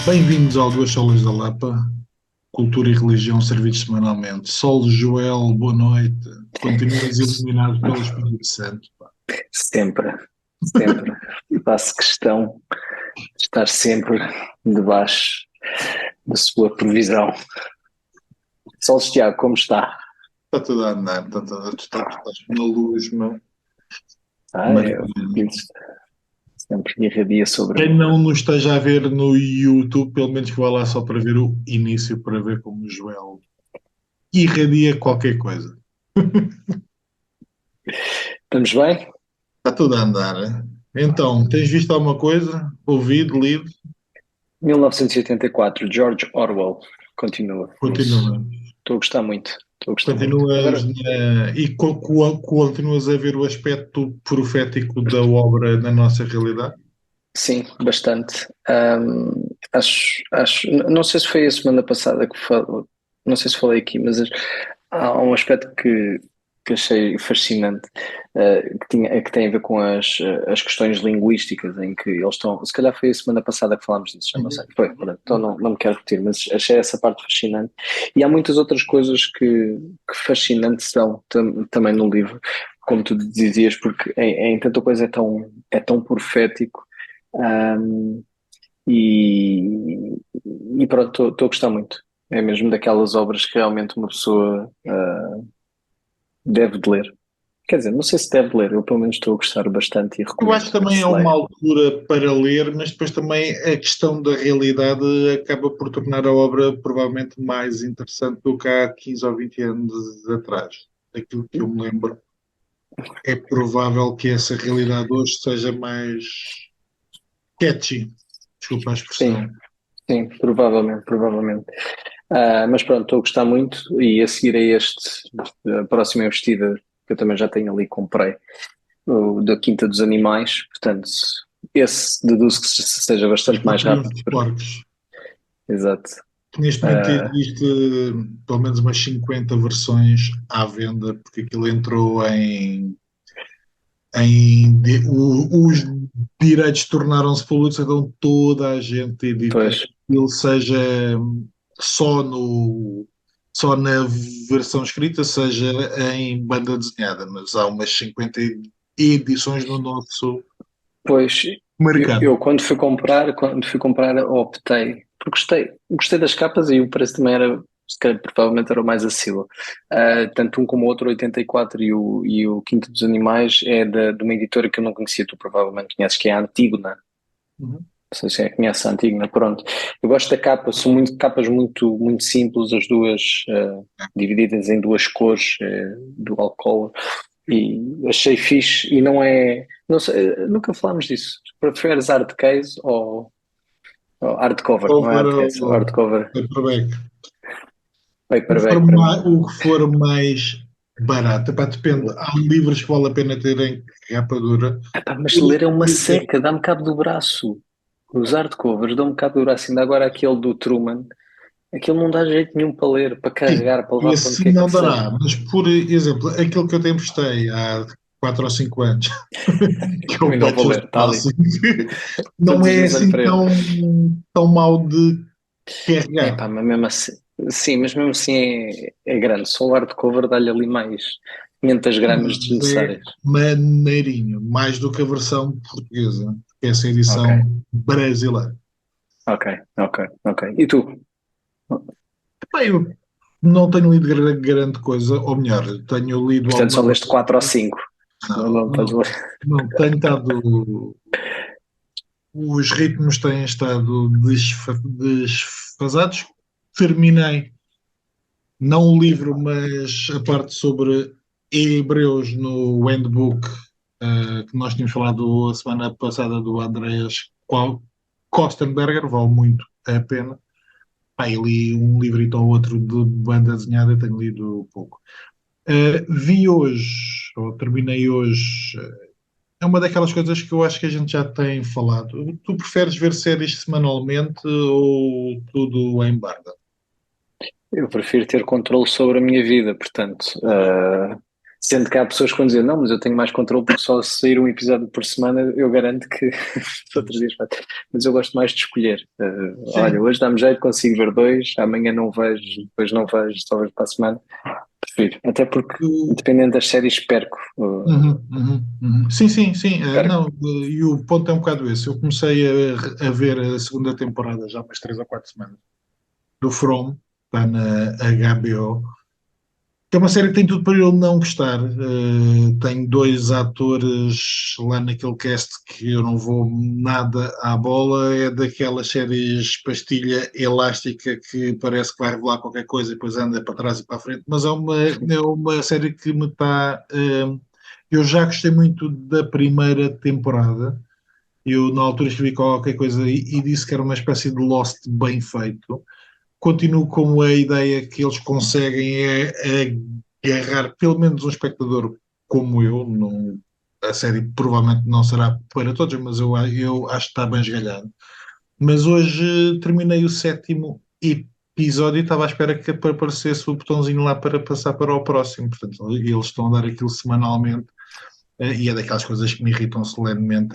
Bem-vindos ao Duas Solas da Lapa, Cultura e Religião servidos semanalmente. Sol, Joel, boa noite. Continuas iluminado pelo Espírito Santo. Pá. Sempre, sempre. Faço questão de estar sempre debaixo da sua provisão. Solos Tiago, como está? Está tudo a andar, está tudo, estás na luz, meu. Eu Maravilha. sempre irradia sobre Quem mim. não nos esteja a ver no YouTube, pelo menos que vá lá só para ver o início, para ver como o Joel irradia qualquer coisa. Estamos bem? Está tudo a andar. Então, tens visto alguma coisa? Ouvido, lido? 1984, George Orwell. Continua nisso. Continua. Estou a gostar muito. Estou a gostar muito. Continuas Agora, continuas a ver o aspecto profético da obra na nossa realidade? sim, bastante. Não sei se foi a semana passada que falei, não sei se falei aqui, mas há um aspecto que achei fascinante, que tem a ver com as questões linguísticas, em que eles estão. Se calhar foi a semana passada que falámos disso, já não sei. Foi, pronto, então não me quero repetir, mas achei essa parte fascinante. E há muitas outras coisas que fascinantes são também no livro, como tu dizias, porque em tanta coisa é tão profético. Um, e, e pronto, estou a gostar muito. É mesmo daquelas obras que realmente uma pessoa deve de ler. Quer dizer, não sei se deve ler, eu pelo menos estou a gostar bastante e Eu acho recomendo que que também é se uma leia. altura para ler, mas depois também a questão da realidade acaba por tornar a obra provavelmente mais interessante do que há 15 ou 20 anos atrás. Daquilo que eu me lembro, é provável que essa realidade hoje seja mais catchy. Desculpa a Sim, expressão. sim, provavelmente, provavelmente. Mas pronto, estou a gostar muito e a seguir a a próxima investida que eu também já tenho ali, comprei, o da Quinta dos Animais, portanto, esse deduzo que seja Mas bastante para mais crimes rápido. dos porcos. Exato. Que neste momento Ah, existe pelo menos umas 50 versões à venda, porque aquilo entrou os direitos tornaram-se públicos, então toda a gente edita, pois. ele seja só só na versão escrita, seja em banda desenhada, mas há umas 50 edições no nosso Pois, mercado. eu quando fui comprar, optei, porque gostei das capas e o preço também era, se calhar, provavelmente era o mais acessível. Tanto um como o outro, 84 e o Quinto dos Animais, é de uma editora que eu não conhecia, tu provavelmente conheces, que é a Antígona. Uhum. Não sei se conhece a Antígona, pronto. Eu gosto da capa, são capas muito, muito simples, as duas, divididas em duas cores, do alcohol, e achei fixe e não é. Não sei, nunca falámos disso. Preferes hardcase ou hardcover? Não é Over hardcase, é o hardcover. paperback. Paperback para mim. O que for mais barato, epá, depende. Há livros que vale a pena terem capa dura. Epá, mas Por ler é uma exemplo, seca, dá-me cabo do braço. Os hardcovers dão-me cabo do braço. Ainda agora aquele do Truman, aquele não dá jeito nenhum para ler, para sim, carregar, para levar para onde esse quer não que seja. dará, mas por exemplo, aquilo que eu te emprestei há 4 ou 5 anos, que é Eu o ainda o vou Butcher's ler, está ali. Crossing, não Todos os é dias olho assim para ele. tão mau de carregar. Epá, mas mesmo assim, sim, mas mesmo assim é grande. Só o hardcover dá-lhe ali mais 500 gramas Mas é desnecessárias. maneirinho, mais do que a versão portuguesa, que é essa Ok, edição brasileira. ok, ok, ok. E tu? Bem, eu não tenho lido grande coisa, ou melhor, tenho lido Portanto, só alguma leste coisa. 4 ou 5. Não, Não, não estás a ler. não tenho estado. Os ritmos têm estado desfasados. Terminei, não o livro, mas a parte sobre Hebreus no handbook, que nós tínhamos falado a semana passada do Andreas Kostenberger, vale muito a pena. Pá, eu li um livrito ou outro de banda desenhada, tenho lido pouco. Vi hoje, ou terminei hoje, é uma daquelas coisas que eu acho que a gente já tem falado. Tu preferes ver séries semanalmente ou tudo em banda? Eu prefiro ter controle sobre a minha vida, portanto, Sendo que há pessoas que vão dizer, não, mas eu tenho mais controle porque só sair um episódio por semana eu garanto que outros dias vai. Mas eu gosto mais de escolher. Olha, Sim. hoje dá-me jeito, consigo ver dois, amanhã não vejo, depois não vejo, só vejo para a semana. Prefiro. Até porque, Eu- dependendo das séries, perco. Uhum, uhum, uhum. Sim, sim, sim. Perco. Não, e o ponto é um bocado esse. Eu comecei a ver a segunda temporada já há umas 3 ou 4 semanas do From, está na HBO. É uma série que tem tudo para eu não gostar. Tem dois atores lá naquele cast que eu não vou nada à bola. É daquelas séries pastilha elástica que parece que vai revelar qualquer coisa e depois anda para trás e para a frente. Mas é uma série que me está. Eu já gostei muito da primeira temporada. Eu, na altura, escrevi qualquer coisa e disse que era uma espécie de Lost bem feito. Continuo com a ideia que eles conseguem agarrar pelo menos um espectador como eu. Não, a série provavelmente não será para todos, mas eu acho que está bem esgalhado. Mas hoje terminei o sétimo episódio e estava à espera que aparecesse o botãozinho lá para passar para o próximo. Portanto, eles estão a dar aquilo semanalmente, e é daquelas coisas que me irritam solenemente.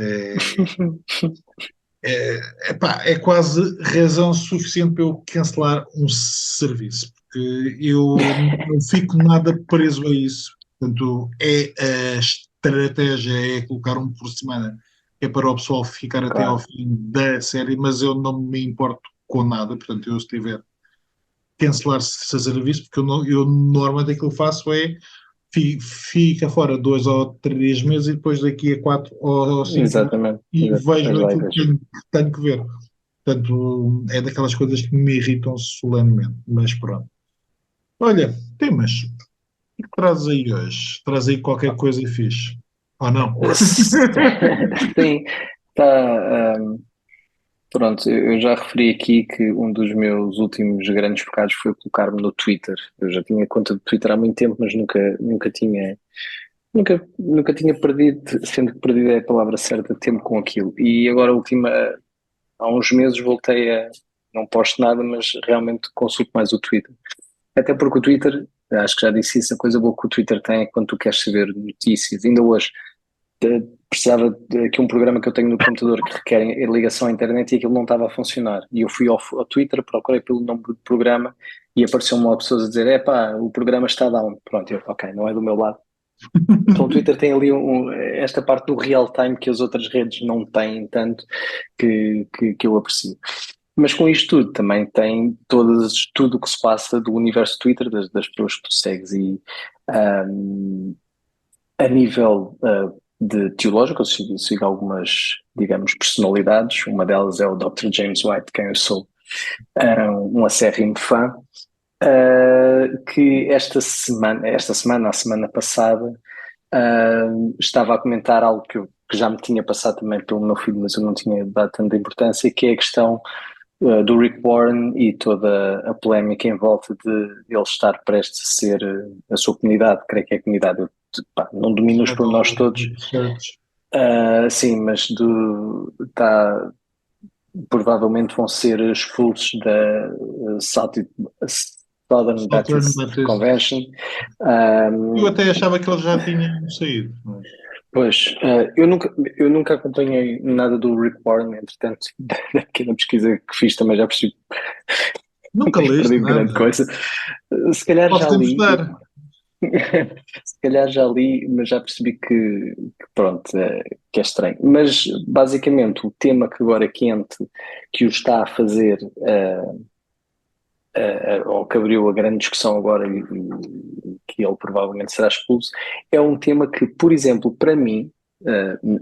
É quase razão suficiente para eu cancelar um serviço, porque eu não fico nada preso a isso. Portanto, a estratégia é colocar um por semana, que é para o pessoal ficar até ao Claro. fim da série, mas eu não me importo com nada. Portanto, eu se tiver cancelar serviço, porque eu normalmente aquilo que faço é fica fora 2 ou 3 meses e depois daqui a 4 ou 5 meses Exatamente. e Exato. Mas vejo lá e aquilo que vejo. tenho que ver. Portanto, é daquelas coisas que me irritam solenemente. Mas pronto. Olha, temas. O que trazes aí hoje? Traz aí qualquer coisa fixe. Ou não? Sim, está. Pronto, eu já referi aqui que um dos meus últimos grandes pecados foi colocar-me no Twitter. Eu já tinha conta de Twitter há muito tempo, mas nunca tinha perdido, sendo que perdido é a palavra certa, tempo com aquilo. E agora, há uns meses, voltei a. Não posto nada, mas realmente consulto mais o Twitter. Até porque o Twitter, acho que já disse isso, a coisa boa que o Twitter tem é quando tu queres saber notícias. Ainda hoje precisava de aqui um programa que eu tenho no computador que requer ligação à internet e aquilo não estava a funcionar. E eu fui ao Twitter, procurei pelo nome do programa e apareceu-me lá pessoas a dizer: epá, o programa está down. Pronto, eu, ok, não é do meu lado. Então o Twitter tem ali esta parte do real time que as outras redes não têm tanto que eu aprecio. Mas com isto tudo também tem tudo o que se passa do universo Twitter, das pessoas que tu segues e um, a nível de teológico, eu sigo algumas, digamos, personalidades. Uma delas é o Dr. James White, de quem eu sou um acérrimo fã, que a semana passada, estava a comentar algo que já me tinha passado também pelo meu filho, mas eu não tinha dado tanta importância, que é a questão do Rick Warren e toda a polémica em volta de ele estar prestes a ser a sua comunidade, creio que é a comunidade, eu, pá, não domino os pormenores Shadow todos, Church. sim, mas provavelmente vão ser expulsos da Southern Southern Baptist Baptist. Convention. Eu Um, até achava que eles já tinham saído. Pois, eu nunca acompanhei nada do Rick Warren, entretanto, da pequena pesquisa que fiz também já percebi não Nunca tenho leste perdido grande nada. coisa. Se calhar já Posso-te li, emprestar. se calhar já li, mas já percebi que pronto, que é estranho. Mas basicamente o tema que agora é quente, que o está a fazer, ou que abriu a grande discussão agora e que ele provavelmente será expulso, é um tema que, por exemplo, para mim,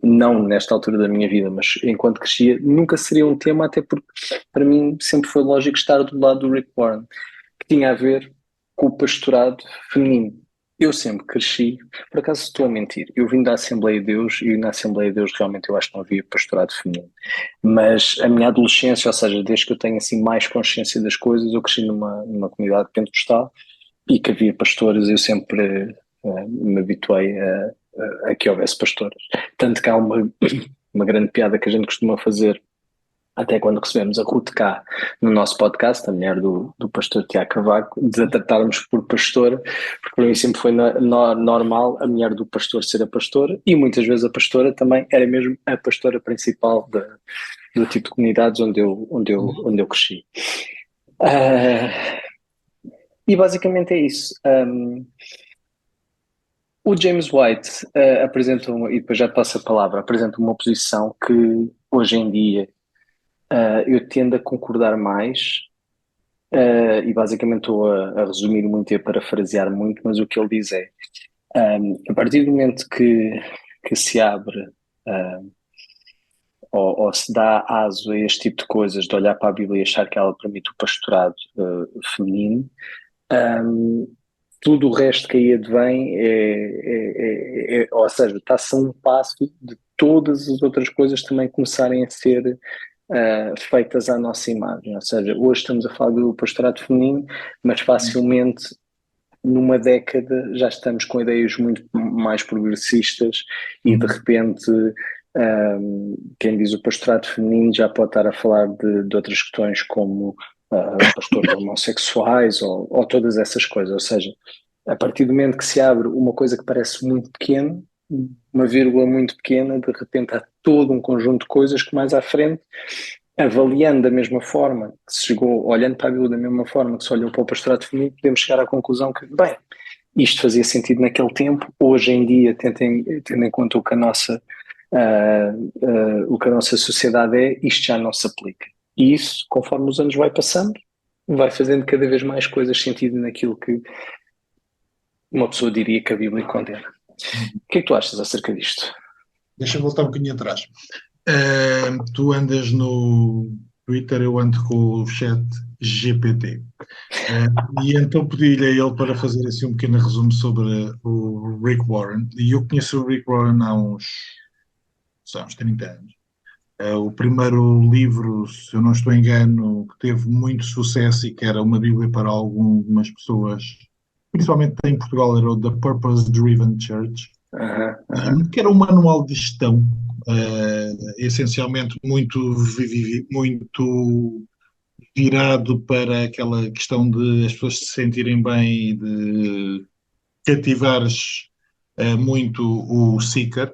não nesta altura da minha vida, mas enquanto crescia, nunca seria um tema, até porque para mim sempre foi lógico estar do lado do Rick Warren, que tinha a ver com o pastorado feminino. Eu sempre cresci, por acaso estou a mentir, eu vim da Assembleia de Deus e na Assembleia de Deus realmente eu acho que não havia pastorado feminino. Mas a minha adolescência, ou seja, desde que eu tenho assim mais consciência das coisas, eu cresci numa comunidade pentecostal e que havia pastores, eu sempre me habituei a que houvesse pastores. Tanto que há uma grande piada que a gente costuma fazer Até quando recebemos a Ruth cá no nosso podcast, a mulher do pastor Tiago Cavaco, de a tratarmos por pastora, porque para mim sempre foi normal a mulher do pastor ser a pastora, e muitas vezes a pastora também era mesmo a pastora principal do tipo de comunidades onde eu cresci. E basicamente é isso. O James White apresenta, e depois já te passo a palavra, apresenta uma posição que hoje em dia eu tendo a concordar mais, e basicamente estou a resumir muito e a parafrasear muito, mas o que ele diz é, a partir do momento que se abre ou se dá aso a este tipo de coisas, de olhar para a Bíblia e achar que ela permite o pastorado feminino, tudo o resto que aí advém ou seja, está-se a um passo de todas as outras coisas também começarem a ser feitas à nossa imagem. Ou seja, hoje estamos a falar do pastorado feminino, mas facilmente numa década já estamos com ideias muito mais progressistas e de repente quem diz o pastorado feminino já pode estar a falar de outras questões como pastores homossexuais ou todas essas coisas. Ou seja, a partir do momento que se abre uma coisa que parece muito pequena, uma vírgula muito pequena, de repente há todo um conjunto de coisas que mais à frente, avaliando da mesma forma que se chegou, olhando para a Bíblia da mesma forma que se olhou para o pastorado feminino, podemos chegar à conclusão que, bem, isto fazia sentido naquele tempo, hoje em dia, tendo em conta o que a nossa sociedade é, isto já não se aplica. E isso, conforme os anos vai passando, vai fazendo cada vez mais coisas sentido naquilo que uma pessoa diria que a Bíblia condena. O que é que tu achas acerca disto? Deixa-me voltar um bocadinho atrás. Tu andas no Twitter, eu ando com o chat GPT. E então pedi-lhe a ele para fazer assim um pequeno resumo sobre o Rick Warren. E eu conheço o Rick Warren há uns 30 anos. O primeiro livro, se eu não estou engano, que teve muito sucesso e que era uma bíblia para algumas pessoas, principalmente em Portugal, era o The Purpose Driven Church, que era um manual de gestão, essencialmente muito virado para aquela questão de as pessoas se sentirem bem e de cativares muito o seeker.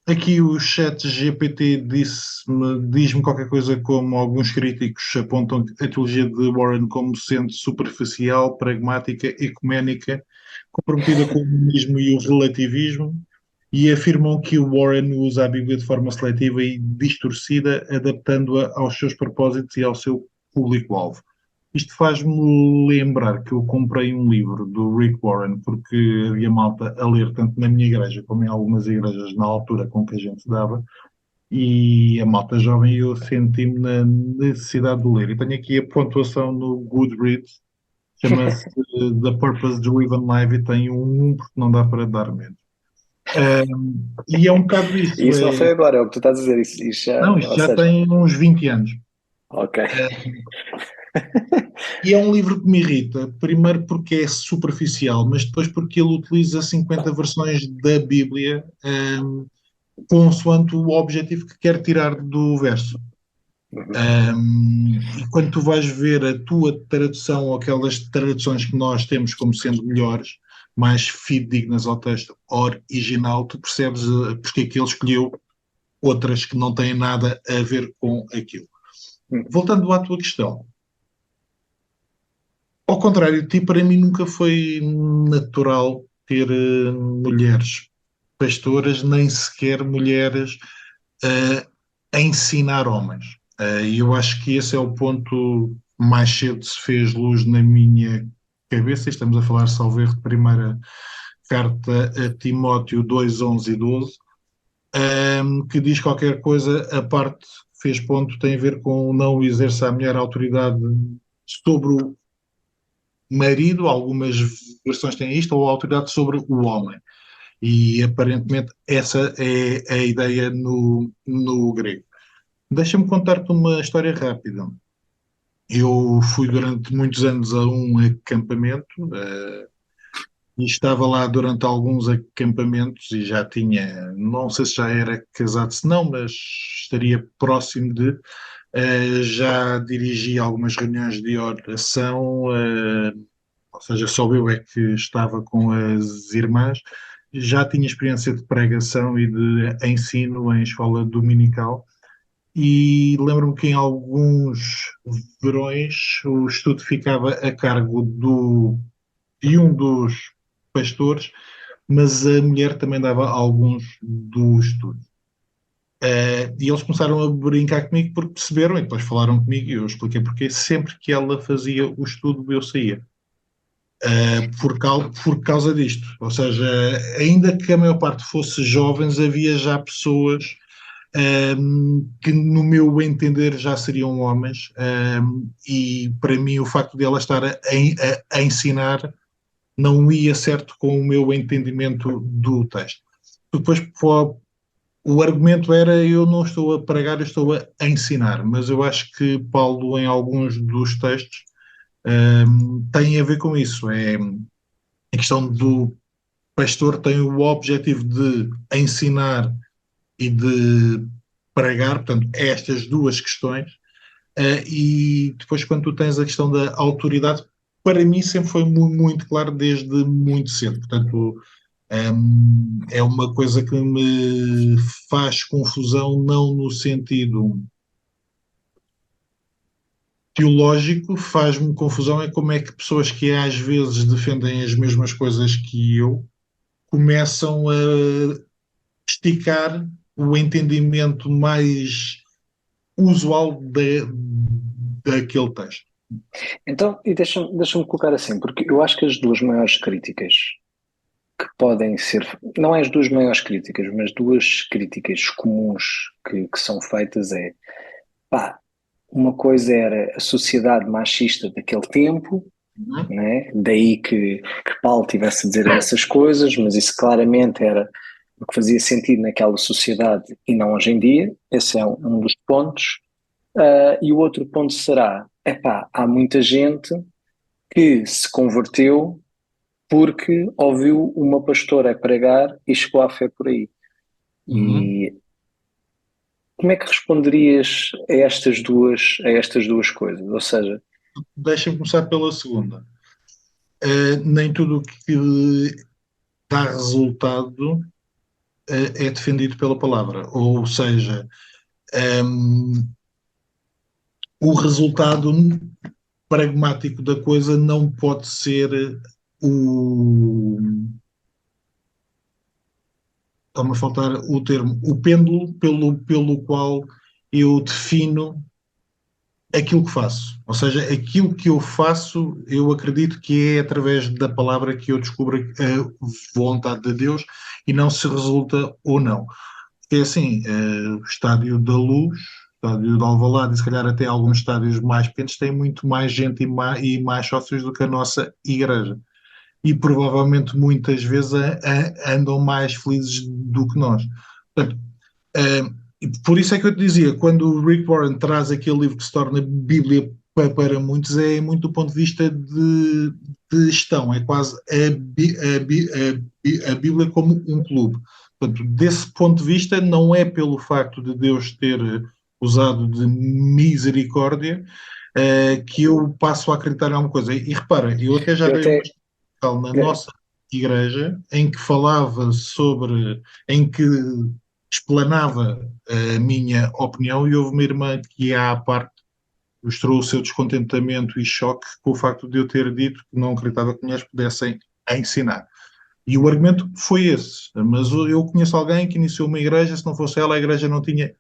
Aqui o chat GPT diz-me qualquer coisa como alguns críticos apontam a teologia de Warren como sendo superficial, pragmática, ecuménica, comprometida com o humanismo e o relativismo, e afirmam que o Warren usa a Bíblia de forma seletiva e distorcida, adaptando-a aos seus propósitos e ao seu público-alvo. Isto faz-me lembrar que eu comprei um livro do Rick Warren porque havia malta a ler tanto na minha igreja como em algumas igrejas na altura com que a gente dava, e a malta jovem eu senti-me na necessidade de ler. E tenho aqui a pontuação no Goodreads, chama-se The Purpose Driven Life e tem um 1 porque não dá para dar menos. E é um bocado isso. Isso não foi agora, é o que tu estás a dizer. Isso já, Não, isto ou já seja, tem uns 20 anos. ok. E é um livro que me irrita, primeiro porque é superficial, mas depois porque ele utiliza 50 versões da Bíblia, consoante o objetivo que quer tirar do verso. E quando tu vais ver a tua tradução ou aquelas traduções que nós temos como sendo melhores, mais fidedignas ao texto original, tu percebes porque é que ele escolheu outras que não têm nada a ver com aquilo. Voltando à tua questão, ao contrário de ti, para mim nunca foi natural ter mulheres pastoras, nem sequer mulheres a ensinar homens. E eu acho que esse é o ponto que mais cedo se fez luz na minha cabeça. Estamos a falar, salvo erro, de primeira carta a Timóteo 2, 11 e 12, que diz qualquer coisa, a parte que fez ponto tem a ver com não exercer a mulher autoridade sobre o marido, algumas versões têm isto, ou a autoridade sobre o homem. E aparentemente essa é a ideia no grego. Deixa-me contar-te uma história rápida. Eu fui durante muitos anos a um acampamento e estava lá durante alguns acampamentos e já tinha, não sei se já era casado, se não, mas estaria próximo de, já dirigi algumas reuniões de oração, ou seja, só eu é que estava com as irmãs, já tinha experiência de pregação e de ensino em escola dominical. E lembro-me que em alguns verões o estudo ficava a cargo de um dos pastores, mas a mulher também dava alguns do estudo. E eles começaram a brincar comigo porque perceberam e depois falaram comigo e eu expliquei porque sempre que ela fazia o estudo eu saía. Por causa disto. Ou seja, ainda que a maior parte fosse jovens, havia já pessoas que, no meu entender, já seriam homens, e para mim o facto de ela estar a ensinar não ia certo com o meu entendimento do texto. Depois, o argumento era eu não estou a pregar, eu estou a ensinar, mas eu acho que Paulo, em alguns dos textos, tem a ver com isso. É a questão do pastor tem o objetivo de ensinar e de pregar, portanto, estas duas questões. E depois, quando tu tens a questão da autoridade, para mim sempre foi muito claro desde muito cedo. Portanto, é uma coisa que me faz confusão, não no sentido teológico, faz-me confusão é como é que pessoas que às vezes defendem as mesmas coisas que eu começam a esticar o entendimento mais usual daquele texto. Então, e deixa-me colocar assim, porque eu acho que as duas maiores críticas que podem ser, não é as duas maiores críticas, mas duas críticas comuns que são feitas é, pá, uma coisa era a sociedade machista daquele tempo, Uhum. né? Daí que Paulo tivesse a dizer essas coisas, mas isso claramente era o que fazia sentido naquela sociedade e não hoje em dia. Esse é um dos pontos. E o outro ponto será, epá, há muita gente que se converteu porque ouviu uma pastora a pregar e chegou à fé por aí. Uhum. E como é que responderias a estas duas coisas? Ou seja, Deixa-me começar pela segunda. Nem tudo o que dá resultado é defendido pela palavra. Ou seja, um, o resultado pragmático da coisa não pode ser o. Está-me a faltar o termo, o pêndulo pelo qual eu defino aquilo que faço. Ou seja, aquilo que eu faço, eu acredito que é através da palavra que eu descubro a vontade de Deus e não se resulta ou não. Porque assim, o Estádio da Luz, o Estádio de Alvalade e se calhar até alguns estádios mais pequenos têm muito mais gente e mais sócios do que a nossa igreja. E provavelmente muitas vezes andam mais felizes do que nós. Portanto, e por isso é que eu te dizia, quando o Rick Warren traz aquele livro que se torna Bíblia para muitos, é muito do ponto de vista de gestão, é quase a Bíblia como um clube. Portanto, desse ponto de vista, não é pelo facto de Deus ter usado de misericórdia que eu passo a acreditar em alguma coisa. E repara, eu até já eu dei uma até, especial na nossa igreja em que falava sobre, em que explanava a minha opinião e houve uma irmã que à parte mostrou o seu descontentamento e choque com o facto de eu ter dito que não acreditava que mulheres pudessem ensinar. E o argumento foi esse. Mas eu conheço alguém que iniciou uma igreja, se não fosse ela, a igreja não tinha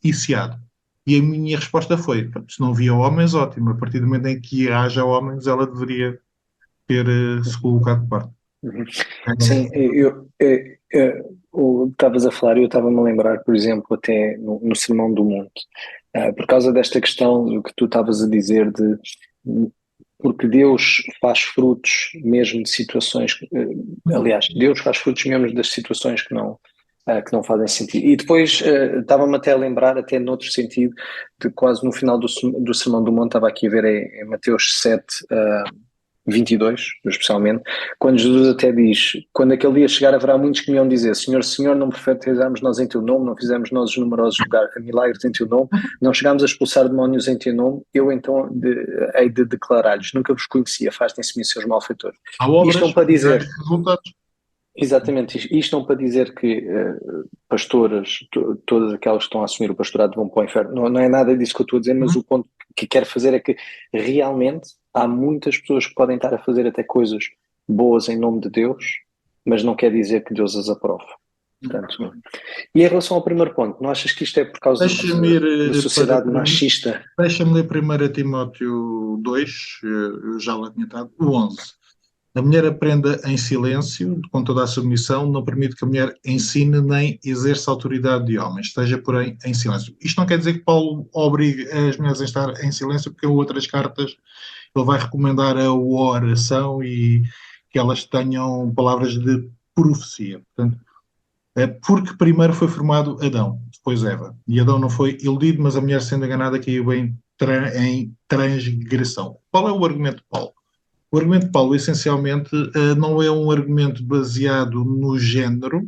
iniciado. E a minha resposta foi: se não havia homens, ótimo. A partir do momento em que haja homens, ela deveria ter se colocado de parte. uhum. Sim, estavas a falar e eu estava-me a lembrar, por exemplo, até no Sermão do Monte, por causa desta questão do que tu estavas a dizer de porque Deus faz frutos mesmo de situações, aliás, Deus faz frutos mesmo das situações que não fazem sentido. E depois estava-me até a lembrar, até noutro sentido, de quase no final do Sermão do Monte, estava aqui a ver em Mateus 7, 22, especialmente, quando Jesus até diz, quando aquele dia chegar haverá muitos que me vão dizer, Senhor, Senhor, não profetizamos nós em teu nome, não fizemos nós os numerosos milagres em teu nome, não chegámos a expulsar demónios em teu nome, eu então hei de declarar-lhes, nunca vos conhecia, afastem-se-me seus malfeitores. Há Isto obras, não para há dizer, resultados. exatamente, isto não para dizer que pastoras, todas aquelas que estão a assumir o pastorado vão para o inferno, não é nada disso que eu estou a dizer, mas Uhum. o ponto que quero fazer é que realmente há muitas pessoas que podem estar a fazer até coisas boas em nome de Deus, mas não quer dizer que Deus as aprove. Portanto, e em relação ao primeiro ponto, não achas que isto é por causa Deixa-me ir da sociedade machista? deixa-me ler 1 Timóteo 2, eu já lá tinha estado, o 11. A mulher aprenda em silêncio, com toda a submissão, não permite que a mulher ensine nem exerça autoridade de homens, esteja, porém, em silêncio. Isto não quer dizer que Paulo obrigue as mulheres a estar em silêncio, porque em outras cartas ele vai recomendar a oração e que elas tenham palavras de profecia. Portanto, porque primeiro foi formado Adão, depois Eva. E Adão não foi iludido, mas a mulher sendo enganada caiu em transgressão. Qual é o argumento de Paulo? O argumento de Paulo, essencialmente, não é um argumento baseado no género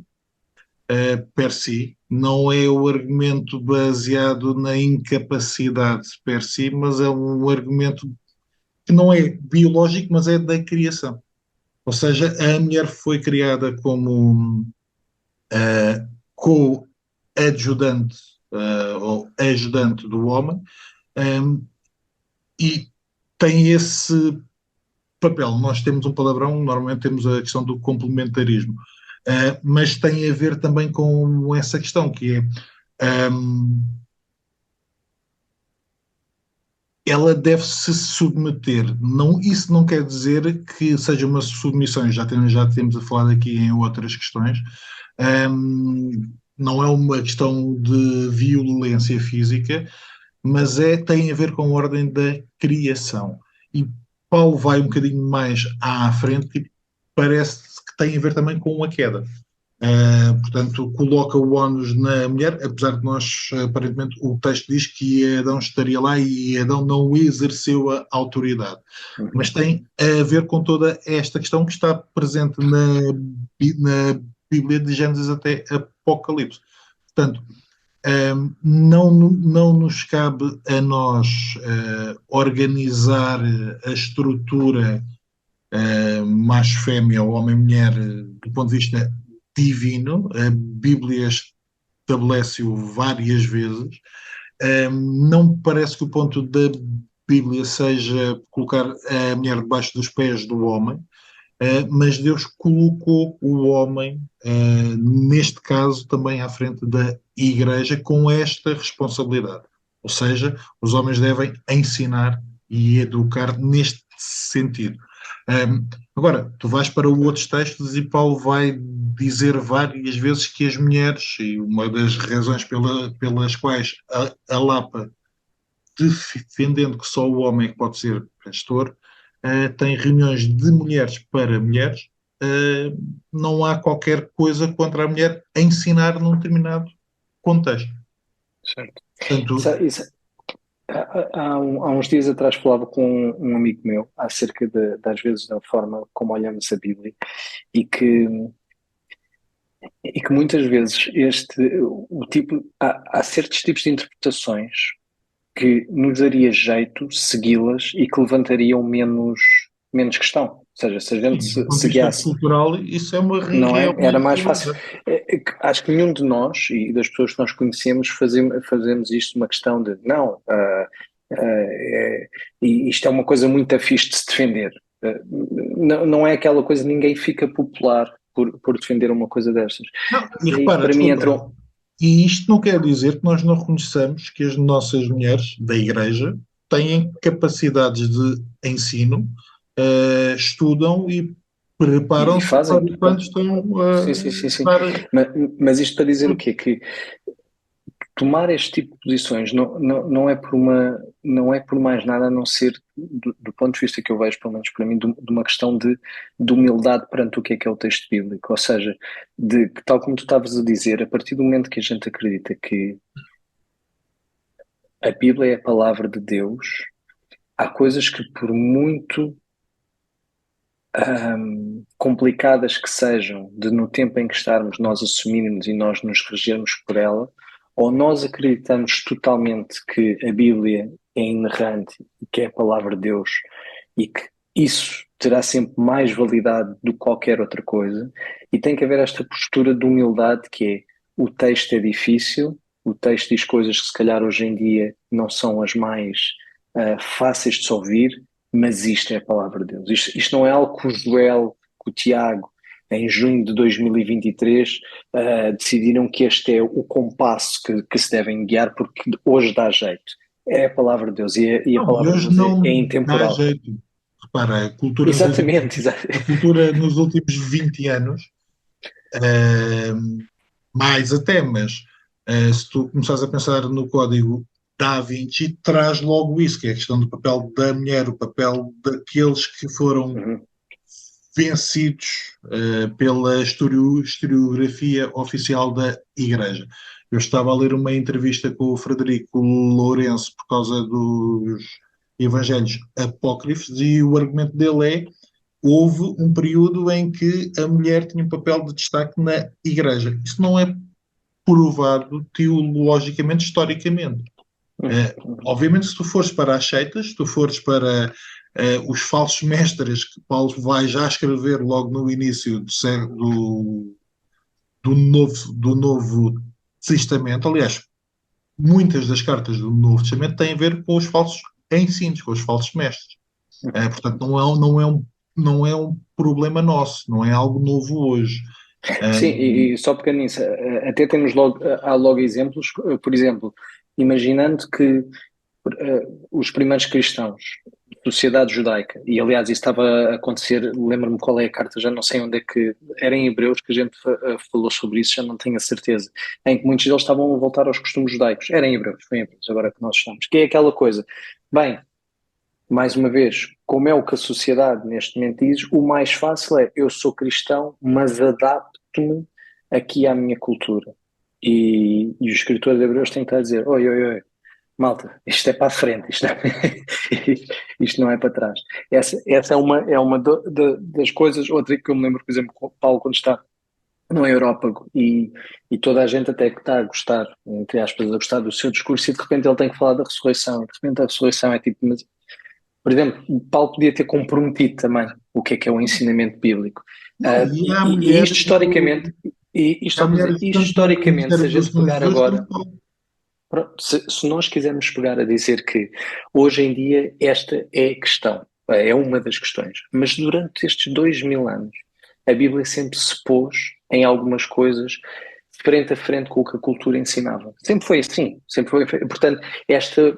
per si, não é o argumento baseado na incapacidade per si, mas é um argumento que não é biológico, mas é da criação. Ou seja, a mulher foi criada como co-adjudante ou ajudante do homem e tem esse papel. Nós temos um palavrão, normalmente temos a questão do complementarismo, mas tem a ver também com essa questão, que é ela deve se submeter. Não, isso não quer dizer que seja uma submissão, já temos a falar aqui em outras questões. Não é uma questão de violência física, mas tem a ver com a ordem da criação. E Paulo vai um bocadinho mais à frente e parece que tem a ver também com a queda. Portanto, coloca o ónus na mulher, apesar de nós, aparentemente, o texto diz que Adão estaria lá e Adão não exerceu a autoridade. Mas tem a ver com toda esta questão que está presente na Bíblia de Gênesis até Apocalipse. Portanto, não nos cabe a nós organizar a estrutura macho-fêmea ou homem-mulher do ponto de vista divino. A Bíblia estabelece-o várias vezes. Não me parece que o ponto da Bíblia seja colocar a mulher debaixo dos pés do homem, mas Deus colocou o homem, neste caso, também à frente da Igreja, com esta responsabilidade. Ou seja, os homens devem ensinar e educar neste sentido. Agora, tu vais para outros textos e Paulo vai dizer várias vezes que as mulheres, e uma das razões pelas quais a Lapa, defendendo que só o homem é que pode ser pastor, tem reuniões de mulheres para mulheres, não há qualquer coisa contra a mulher a ensinar num determinado contexto. Certo. Portanto, Há uns dias atrás falava com um amigo meu acerca das vezes da forma como olhamos a Bíblia e que, e que muitas vezes há certos tipos de interpretações que nos daria jeito segui-las e que levantariam menos questão. Ou seja, se a gente sim, do ponto se de vista guiasse, cultural, isso é uma não é? real Era mais fácil. realidade. Acho que nenhum de nós e das pessoas que nós conhecemos fazemos isto uma questão de não, e isto é uma coisa muito fixe de se defender. Não é aquela coisa, ninguém fica popular por defender uma coisa destas. Não, e E aí, repara, para mim, desculpa, entram. e isto não quer dizer que nós não reconheçamos que as nossas mulheres da Igreja têm capacidades de ensino, estudam e E preparam-se para fazem. quando estão Sim, sim, sim, a sim. estar. Mas isto para dizer o quê? Que tomar este tipo de posições não é não é por mais nada a não ser, do ponto de vista que eu vejo, pelo menos para mim, de uma questão de humildade perante o que é o texto bíblico. Ou seja, tal como tu estavas a dizer, a partir do momento que a gente acredita que a Bíblia é a palavra de Deus, há coisas que, por muito complicadas que sejam, de no tempo em que estarmos nós assumirmos e nós nos regermos por ela, ou nós acreditamos totalmente que a Bíblia é inerrante e que é a palavra de Deus e que isso terá sempre mais validade do que qualquer outra coisa, e tem que haver esta postura de humildade que é: o texto é difícil, o texto diz coisas que se calhar hoje em dia não são as mais fáceis de se ouvir, mas isto é a palavra de Deus. Isto não é algo que o Joel, que o Tiago, em junho de 2023, decidiram que este é o compasso que se devem guiar, porque hoje dá jeito. É a palavra de Deus, e a Não, e palavra de hoje Deus é não dá intemporal. jeito. Repara, Exatamente, a cultura nos últimos 20 anos, eh, mais até, mas se tu começares a pensar no código Da Vinci, traz logo isso, que é a questão do papel da mulher, o papel daqueles que foram Uhum. vencidos pela historiografia oficial da Igreja. Eu estava a ler uma entrevista com o Frederico Lourenço por causa dos Evangelhos Apócrifos e o argumento dele é: houve um período em que a mulher tinha um papel de destaque na Igreja. Isso não é provado teologicamente, historicamente. Uhum. Eh, Obviamente, se tu fores para as seitas, se tu fores para os falsos mestres que Paulo vai já escrever logo no início do Novo Testamento, aliás, muitas das cartas do Novo Testamento têm a ver com os falsos ensinos, com os falsos mestres. Portanto, não é um problema nosso, não é algo novo hoje. Sim, Um, e só pegando nisso, até temos logo, há logo exemplos, por exemplo, imaginando que os primeiros cristãos, sociedade judaica, e aliás isso estava a acontecer, lembro-me qual é a carta, já não sei onde é que, era em Hebreus que a gente falou sobre isso, já não tenho a certeza, em que muitos deles estavam a voltar aos costumes judaicos, era em Hebreus, foi em Hebreus, agora que nós estamos, que é aquela coisa, bem, mais uma vez, como é o que a sociedade neste momento diz, o mais fácil é: eu sou cristão, mas adapto-me aqui à minha cultura. E o escritor de Hebreus tem que estar a dizer: oi, oi, oi, malta, isto é para a frente, isto, isto não é para trás. Essa é uma das coisas. Outra que eu me lembro, por exemplo, com o Paulo, quando está no Aerópago e toda a gente até que está a gostar, entre aspas, a gostar do seu discurso, e de repente ele tem que falar da ressurreição, e de repente a ressurreição é tipo, mas, por exemplo, o Paulo podia ter comprometido também o que é o ensinamento bíblico. não, e há E isto mulheres historicamente, e isto há só para dizer, mulheres isto tanto no historicamente, se Ministério a dos gente pegar Jesus como agora, pronto, se nós quisermos pegar a dizer que hoje em dia esta é a questão, é uma das questões, mas durante estes 2000 anos a Bíblia sempre se pôs em algumas coisas frente a frente com o que a cultura ensinava. Sempre foi assim, sempre foi. Portanto, esta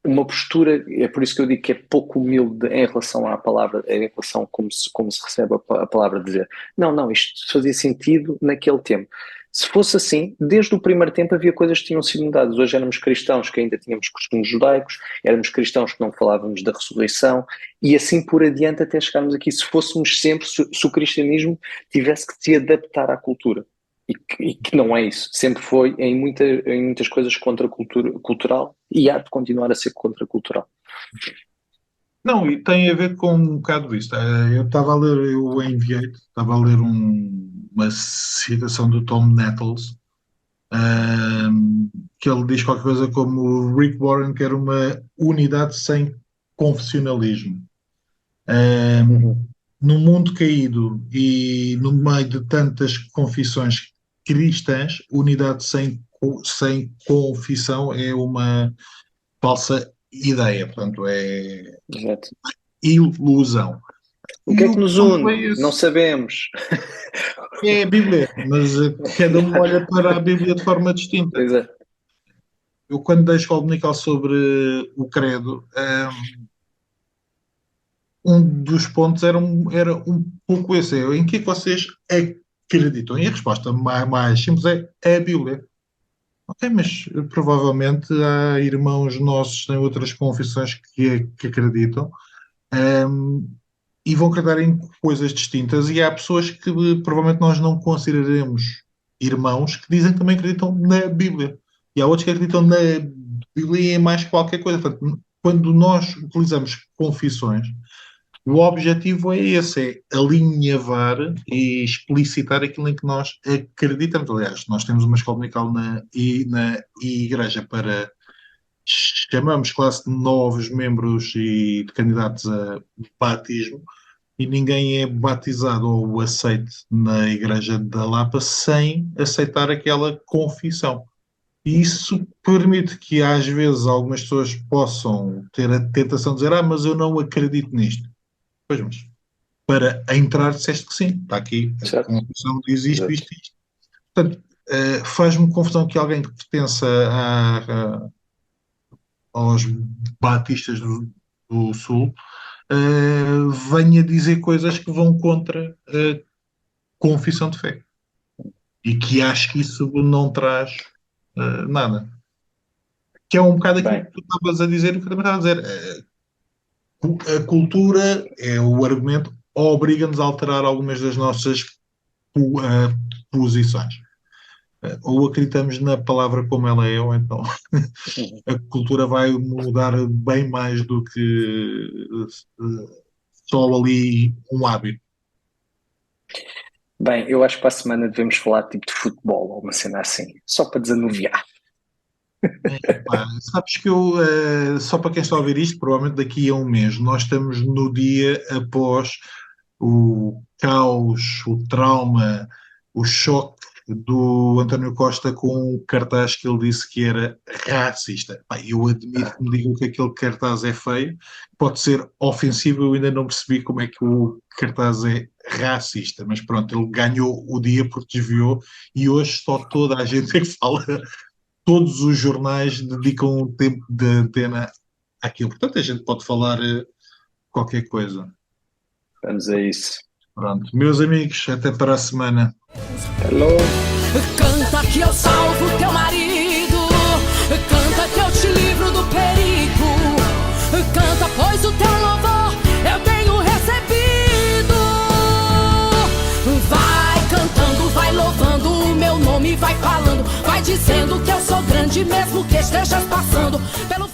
uma postura, é por isso que eu digo que é pouco humilde em relação à palavra, em relação a como se recebe a palavra dizer. Não, não, isto fazia sentido naquele tempo. Se fosse assim, desde o primeiro tempo havia coisas que tinham sido mudadas. Hoje éramos cristãos que ainda tínhamos costumes judaicos, éramos cristãos que não falávamos da ressurreição, e assim por adiante até chegarmos aqui. Se fôssemos sempre, se o cristianismo tivesse que se adaptar à cultura. E que não é isso. Sempre foi em muitas coisas cultural, e há de continuar a ser contracultural. não, e tem a ver com um bocado isto. Eu estava a ler, eu enviei-te, estava a ler uma citação do Tom Nettles, que ele diz qualquer coisa como o Rick Warren quer uma unidade sem confessionalismo. Ahm, Uhum. Num mundo caído e no meio de tantas confissões cristãs, unidade sem confissão é uma falsa ideia, portanto, é Exato. ilusão. O que E é que o nos ponto é une? Não esse. sabemos. É a Bíblia, mas cada um olha para a Bíblia de forma distinta. Pois é. Eu, quando deixo comunicar sobre o credo, um dos pontos era um pouco esse: em que vocês acreditam? E a resposta mais simples é a Bíblia. Ok, mas provavelmente há irmãos nossos que têm outras confissões que acreditam, ehm, e vão acreditar em coisas distintas, e há pessoas que provavelmente nós não consideraremos irmãos que dizem que também acreditam na Bíblia. E há outros que acreditam na Bíblia e em mais qualquer coisa. Portanto, quando nós utilizamos confissões, O objetivo é esse, é alinhavar e explicitar aquilo em que nós acreditamos. Aliás, nós temos uma escola dominical na igreja para chamamos classe de novos membros e de candidatos a batismo e ninguém é batizado ou aceite na igreja da Lapa sem aceitar aquela confissão. E isso permite que às vezes algumas pessoas possam ter a tentação de dizer mas eu não acredito nisto. Pois, mas para entrar disseste que sim, está aqui, a Certo? confissão diz isto, Exato. isto, isto. Portanto, faz-me confusão que alguém que pertença aos batistas do Sul venha dizer coisas que vão contra a confissão de fé. E que acho que isso não traz nada. Que é um bocado aquilo Bem, que tu estavas a dizer e que eu também estava a dizer. A cultura é o argumento, obriga-nos a alterar algumas das nossas posições. Ou acreditamos na palavra como ela é, ou então a cultura vai mudar bem mais do que só ali um hábito. bem, eu acho que para a semana devemos falar tipo de futebol ou uma cena assim, só para desanuviar. Epá, sabes que eu, só para quem está a ouvir isto, provavelmente daqui a um mês, nós estamos no dia após o caos, o trauma, o choque do António Costa com um cartaz que ele disse que era racista. Pá, eu admito que me digam que aquele cartaz é feio, pode ser ofensivo, eu ainda não percebi como é que o cartaz é racista, mas pronto, ele ganhou o dia porque desviou e hoje só toda a gente é que fala, todos os jornais dedicam um tempo de antena àquilo. Portanto, a gente pode falar qualquer coisa. Vamos a isso. Pronto, meus amigos, até para a semana. Hello. Canta que eu salvo teu marido, canta que eu te livro do perigo, canta pois o teu louvor eu tenho recebido. Vai cantando, vai louvando o meu nome, vai falando, vai dizendo que eu sou grande mesmo que estejas passando pelo